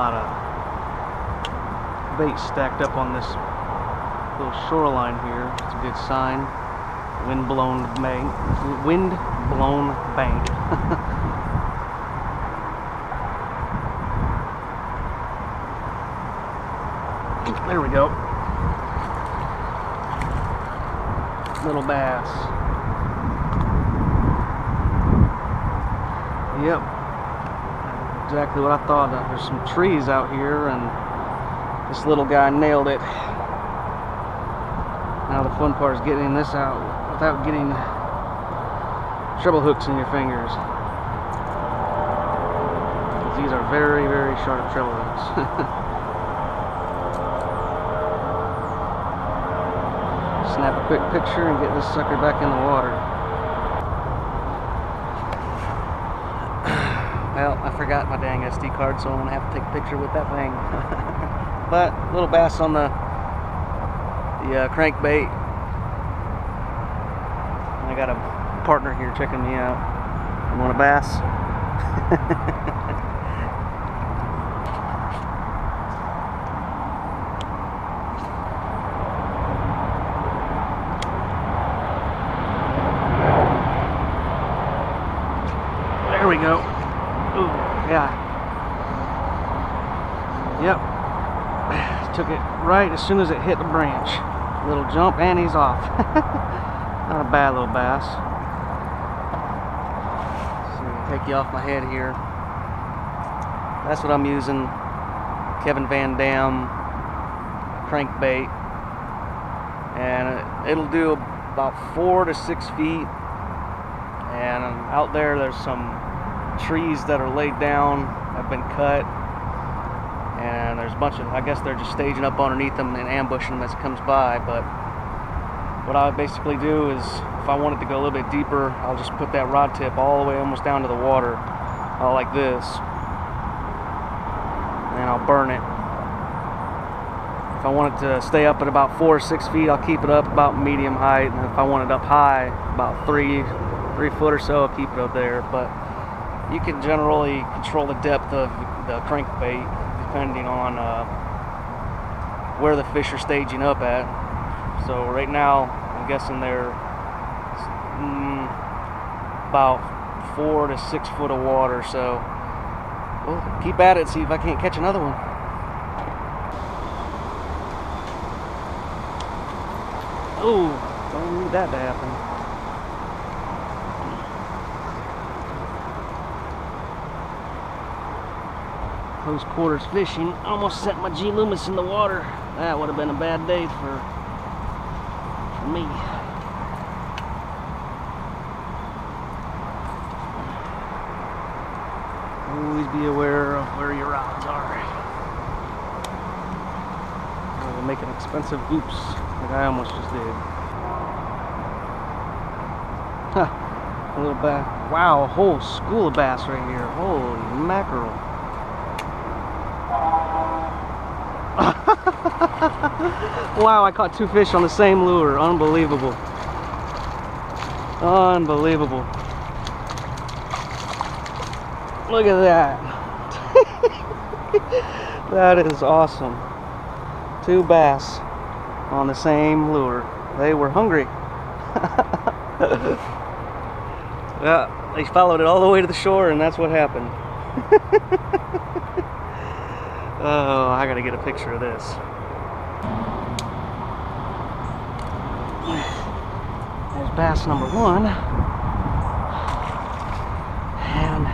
lot of bait stacked up on this little shoreline here. It's a good sign. Wind-blown bank. Wind-blown bank. There we go. Little bass. Yep. Exactly what I thought. There's some trees out here, and this little guy nailed it. Now the fun part is getting this out without getting treble hooks in your fingers. These are very, very sharp treble hooks. Snap a quick picture and get this sucker back in the water. Well, I forgot my dang SD card, so I'm gonna have to take a picture with that thing. But little bass on the crankbait. I got a partner here checking me out. You want a bass? There we go. Ooh, yeah. Yep. Took it right as soon as it hit the branch. Little jump and he's off. Not a bad little bass. So take you off my head here. That's what I'm using. Kevin Van Dam crankbait. And it'll do about 4 to 6 feet. And out there's some trees that are laid down, have been cut, and there's a bunch of, I guess they're just staging up underneath them and ambushing them as it comes by. But what I would basically do is, if I wanted to go a little bit deeper, I'll just put that rod tip all the way almost down to the water, like this, and I'll burn it. If I wanted to stay up at about 4 or 6 feet, I'll keep it up about medium height, and if I want it up high, about 3 foot or so, I'll keep it up there. But you can generally control the depth of the crankbait depending on where the fish are staging up at. So right now, I'm guessing they're about 4 to 6 foot of water. So we'll keep at it, see if I can't catch another one. Oh, don't need that to happen. Close quarters fishing. Almost sent my G Loomis in the water. That would have been a bad day for me. Always be aware of where your rods are. We'll make an expensive oops, like I almost just did. Huh. A little bass. Wow, a whole school of bass right here. Holy mackerel. Wow, I caught 2 fish on the same lure. Unbelievable. Unbelievable. Look at that. That is awesome. 2 bass on the same lure. They were hungry. Yeah, they followed it all the way to the shore, and that's what happened. Oh, I gotta get a picture of this. There's bass number 1. And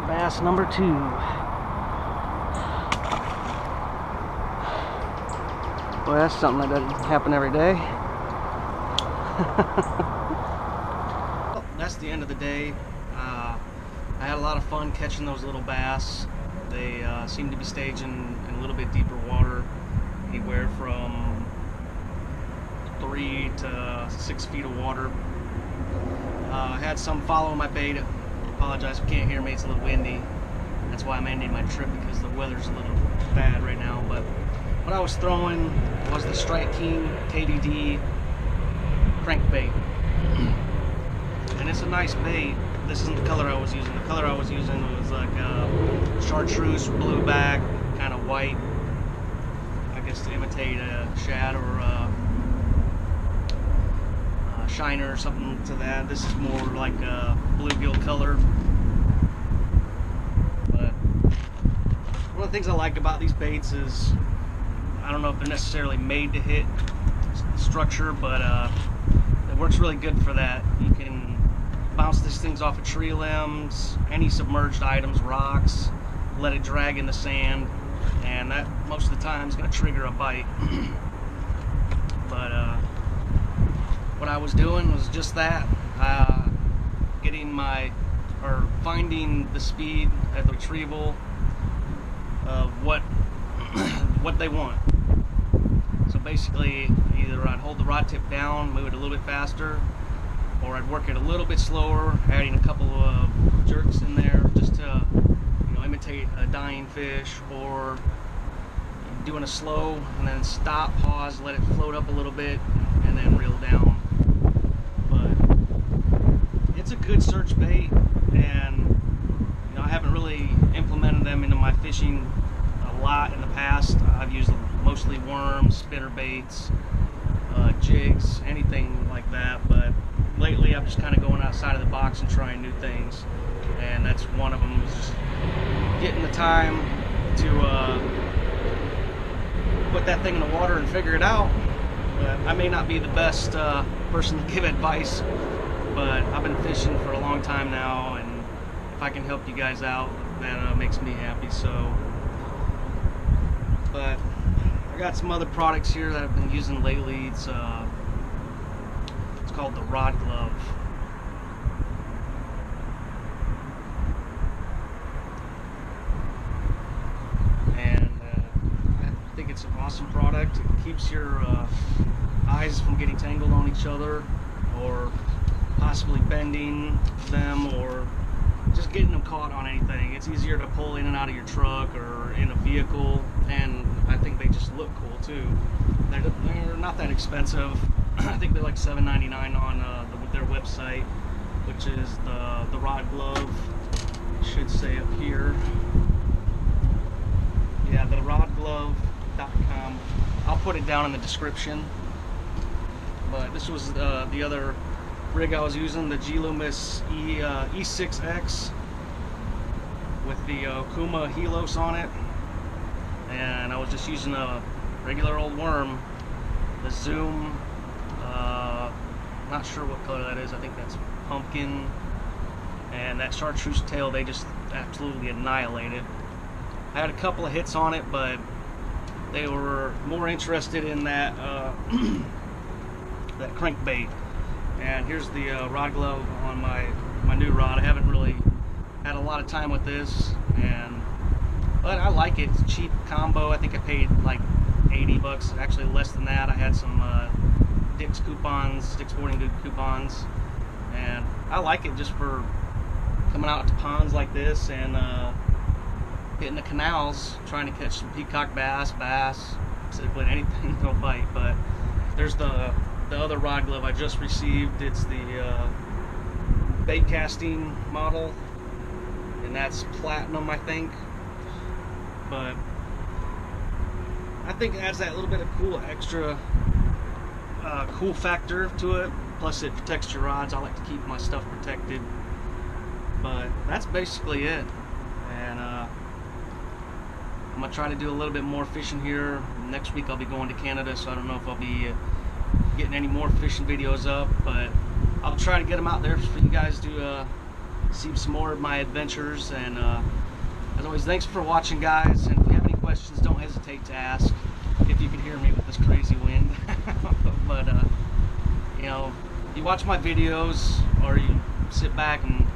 bass number 2. Well, that's something that doesn't happen every day. Well, that's the end of the day. I had a lot of fun catching those little bass. They seem to be staging in a little bit deeper water, anywhere from 3 to 6 feet of water. I had some following my bait. I apologize if you can't hear me, it's a little windy. That's why I'm ending my trip, because the weather's a little bad right now. But what I was throwing was the Strike King KDD crankbait, and it's a nice bait. This isn't the color I was using. The color I was using was like chartreuse, blue back, kind of white, I guess to imitate a shad or a shiner or something to that. This is more like a bluegill color. But one of the things I like about these baits is, I don't know if they're necessarily made to hit structure, but it works really good for that. You can bounce these things off of tree limbs, any submerged items, rocks, let it drag in the sand, and that most of the time is going to trigger a bite. But what I was doing was just that, finding the speed at the retrieval of what they want. So basically, either I'd hold the rod tip down, move it a little bit faster, or I'd work it a little bit slower, adding a couple of jerks in there just to, imitate a dying fish, or doing a slow and then stop, pause, let it float up a little bit, and then reel down. But it's a good search bait, and I haven't really implemented them into my fishing a lot in the past. I've used mostly worms, spinner baits, jigs, anything like that, but lately I'm just kind of going outside of the box and trying new things, and that's one of them, is just getting the time to put that thing in the water and figure it out. But I may not be the best person to give advice, but I've been fishing for a long time now, and if I can help you guys out, that makes me happy. So, but I got some other products here that I've been using lately. It's called the Rod Glove. And I think it's an awesome product. It keeps your eyes from getting tangled on each other, or possibly bending them, or just getting them caught on anything. It's easier to pull in and out of your truck or in a vehicle, and I think they just look cool too. They're not that expensive. I think they're like $7.99 on their website, which is the Rod Glove. It should say up here. Yeah, the rodglove.com. I'll put it down in the description. But this was the other rig I was using, the G-Loomis E6X with the Okuma Helos on it, and I was just using a regular old worm, the Zoom, not sure what color that is, I think that's pumpkin, and that chartreuse tail, they just absolutely annihilated. I had a couple of hits on it, but they were more interested in that that crankbait. And here's the Rod Glove on my new rod. I haven't really had a lot of time with this, but I like it. It's a cheap combo. I think I paid like 80 bucks, actually less than that. I had some Dick's Sporting Goods coupons, and I like it just for coming out to ponds like this and hitting the canals, trying to catch some peacock bass, typically anything that'll bite. But there's the other Rod Glove I just received. It's the bait casting model, and that's platinum, I think. But I think it adds that little bit of cool extra cool factor to it. Plus it protects your rods. I like to keep my stuff protected. But that's basically it. And I'm gonna try to do a little bit more fishing here. Next week I'll be going to Canada, so I don't know if I'll be getting any more fishing videos up, but I'll try to get them out there for you guys to see some more of my adventures. And as always, thanks for watching, guys, and if you have any questions, don't hesitate to ask, if you can hear me with this crazy wind. But you watch my videos, or you sit back and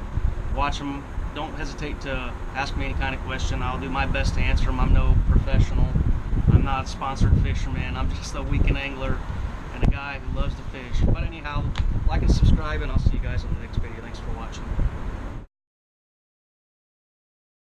watch them, don't hesitate to ask me any kind of question. I'll do my best to answer them. I'm no professional. I'm not a sponsored fisherman. I'm just a weekend angler and a guy who loves to fish. But anyhow, like and subscribe, and I'll see you guys on the next video. Thanks for watching.